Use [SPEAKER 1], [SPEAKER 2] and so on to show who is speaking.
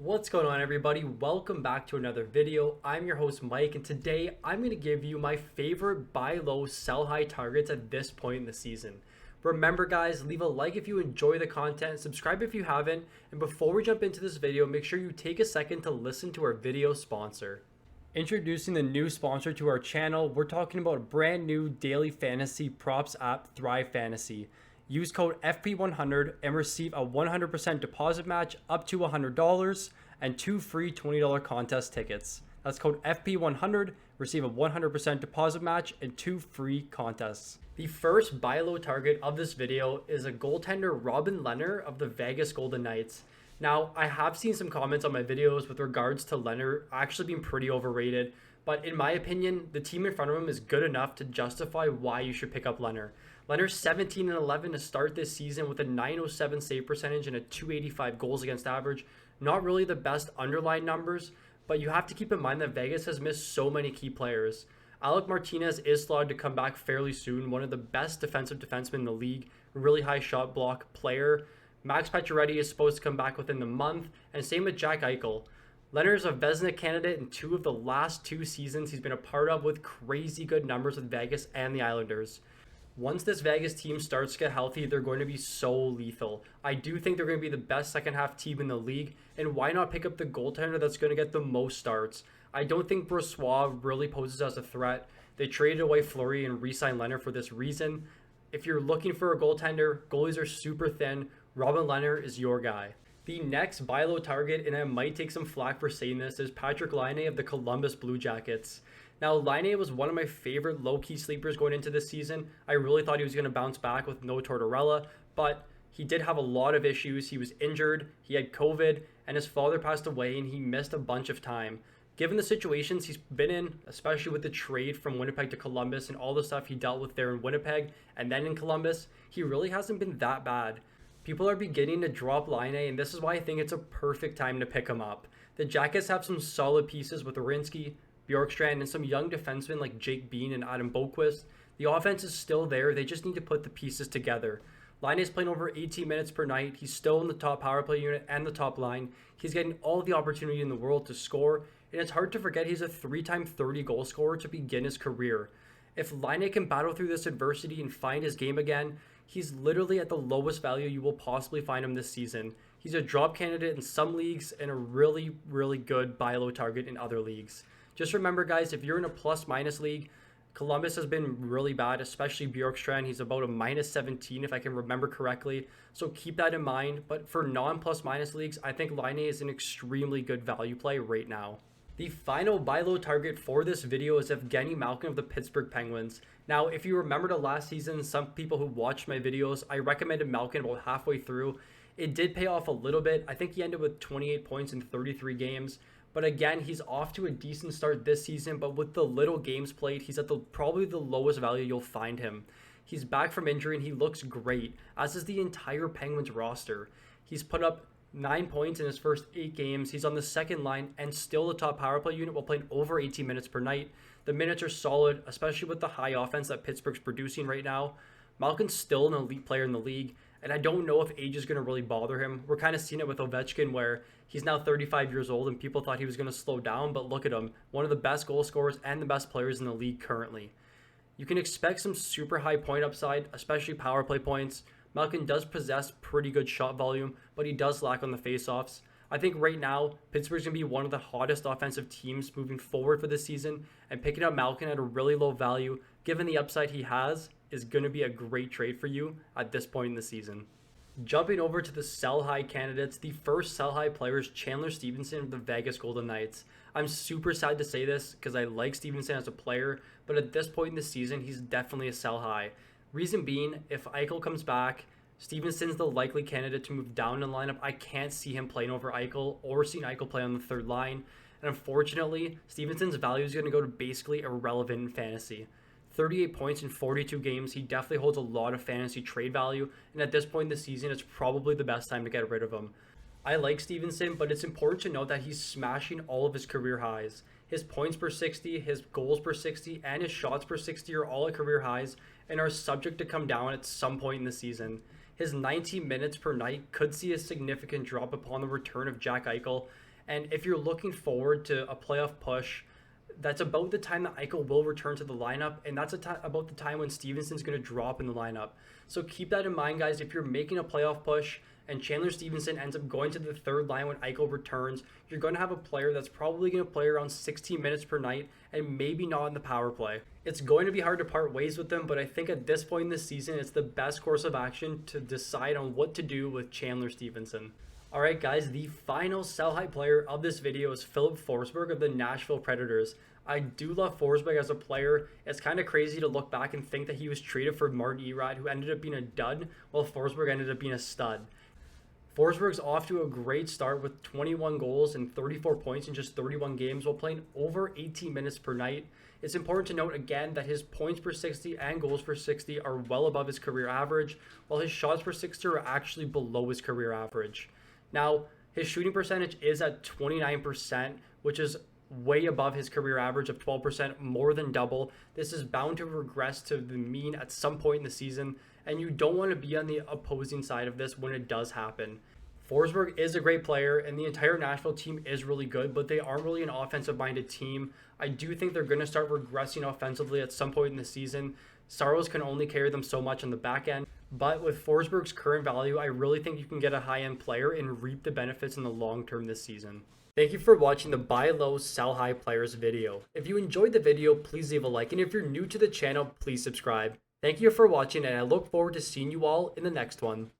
[SPEAKER 1] What's going on, everybody? Welcome back to another video. I'm your host Mike, and today I'm going to give you my favorite buy low sell high targets at this point in the season. Remember guys, leave a like if you enjoy the content, subscribe if you haven't, and before we jump into this video, make sure you take a second to listen to our video sponsor. Introducing the new sponsor to our channel, we're talking about a brand new daily fantasy props app, Thrive Fantasy. Use code FP100 and receive a 100% deposit match up to $100 and 2 free $20 contest tickets. That's code FP100, receive a 100% deposit match and 2 free contests. The first buy low target of this video is a goaltender Robin Lehner of the Vegas Golden Knights. Now, I have seen some comments on my videos with regards to Lehner actually being pretty overrated, but in my opinion, the team in front of him is good enough to justify why you should pick up Lehner. Lehner's 17-11 to start this season with a .907 save percentage and a .285 goals against average. Not really the best underlying numbers, but you have to keep in mind that Vegas has missed so many key players. Alec Martinez is slotted to come back fairly soon, one of the best defensive defensemen in the league, really high shot block player. Max Pacioretty is supposed to come back within the month, and same with Jack Eichel. Lehner's a Vezina candidate in 2 of the last 2 seasons he's been a part of with crazy good numbers with Vegas and the Islanders. Once this Vegas team starts to get healthy, they're going to be so lethal. I do think they're going to be the best second half team in the league, and why not pick up the goaltender that's going to get the most starts? I don't think Brossoit really poses as a threat. They traded away Fleury and re-signed Lehner for this reason. If you're looking for a goaltender, goalies are super thin. Robin Lehner is your guy. The next buy low target, and I might take some flack for saying this, is Patrik Laine of the Columbus Blue Jackets. Now, Laine was one of my favorite low-key sleepers going into this season. I really thought he was going to bounce back with no Tortorella, but he did have a lot of issues. He was injured, he had COVID, and his father passed away, and he missed a bunch of time. Given the situations he's been in, especially with the trade from Winnipeg to Columbus and all the stuff he dealt with there in Winnipeg and then in Columbus, he really hasn't been that bad. People are beginning to drop Laine, and this is why I think it's a perfect time to pick him up. The Jackets have some solid pieces with Werenski, Bjorkstrand, and some young defensemen like Jake Bean and Adam Boqvist. The offense is still there. They just need to put the pieces together. Laine is playing over 18 minutes per night. He's still in the top power play unit and the top line. He's getting all the opportunity in the world to score, and it's hard to forget he's a 3-time 30 goal scorer to begin his career. If Laine can battle through this adversity and find his game again, he's literally at the lowest value you will possibly find him this season. He's a drop candidate in some leagues and a really, really good buy low target in other leagues. Just remember, guys, if you're in a plus-minus league, Columbus has been really bad, especially Bjorkstrand. He's about a -17 if I can remember correctly. So keep that in mind. But for non-plus-minus leagues, I think Laine is an extremely good value play right now. The final buy low target for this video is Evgeni Malkin of the Pittsburgh Penguins. Now, if you remember the last season, some people who watched my videos, I recommended Malkin about halfway through. It did pay off a little bit. I think he ended with 28 points in 33 games. But again, he's off to a decent start this season, but with the little games played, he's at probably the lowest value you'll find him. He's back from injury and he looks great, as is the entire Penguins roster. He's put up 9 points in his first 8 games. He's on the second line and still the top power play unit while playing over 18 minutes per night. The minutes are solid, especially with the high offense that Pittsburgh's producing right now. Malkin's still an elite player in the league, and I don't know if age is going to really bother him. We're kind of seeing it with Ovechkin, where he's now 35 years old and people thought he was going to slow down, but look at him. One of the best goal scorers and the best players in the league currently. You can expect some super high point upside, especially power play points. Malkin does possess pretty good shot volume, but he does lack on the faceoffs. I think right now, Pittsburgh's going to be one of the hottest offensive teams moving forward for this season, and picking up Malkin at a really low value, given the upside he has, is going to be a great trade for you at this point in the season. Jumping over to the sell high candidates, the first sell high player is Chandler Stephenson of the Vegas Golden Knights. I'm super sad to say this because I like Stephenson as a player, but at this point in the season, he's definitely a sell high. Reason being, if Eichel comes back, Stephenson's the likely candidate to move down in the lineup. I can't see him playing over Eichel or seeing Eichel play on the third line. And unfortunately, Stephenson's value is going to go to basically irrelevant in fantasy. 38 points in 42 games. He definitely holds a lot of fantasy trade value, and at this point in the season, it's probably the best time to get rid of him. I like Stephenson, but it's important to note that he's smashing all of his career highs. His points per 60, his goals per 60, and his shots per 60 are all at career highs and are subject to come down at some point in the season. His 19 minutes per night could see a significant drop upon the return of Jack Eichel, And if you're looking forward to a playoff push, that's about the time that Eichel will return to the lineup, and that's about the time when Stephenson's going to drop in the lineup. So keep that in mind, guys. If you're making a playoff push and Chandler Stephenson ends up going to the third line when Eichel returns, you're going to have a player that's probably going to play around 16 minutes per night and maybe not in the power play. It's going to be hard to part ways with them, but I think at this point in the season, it's the best course of action to decide on what to do with Chandler Stephenson. Alright guys, the final sell-high player of this video is Filip Forsberg of the Nashville Predators. I do love Forsberg as a player. It's kind of crazy to look back and think that he was traded for Martin Erod, who ended up being a dud, while Forsberg ended up being a stud. Forsberg's off to a great start with 21 goals and 34 points in just 31 games while playing over 18 minutes per night. It's important to note again that his points per 60 and goals per 60 are well above his career average, while his shots per 60 are actually below his career average. Now, his shooting percentage is at 29%, which is way above his career average of 12%, more than double. This is bound to regress to the mean at some point in the season, and you don't want to be on the opposing side of this when it does happen. Forsberg is a great player, and the entire Nashville team is really good, but they aren't really an offensive-minded team. I do think they're going to start regressing offensively at some point in the season. Saros can only carry them so much on the back end, but with Forsberg's current value, I really think you can get a high-end player and reap the benefits in the long term this season. Thank you for watching the Buy Low, Sell High Players video. If you enjoyed the video, please leave a like, and if you're new to the channel, please subscribe. Thank you for watching, and I look forward to seeing you all in the next one.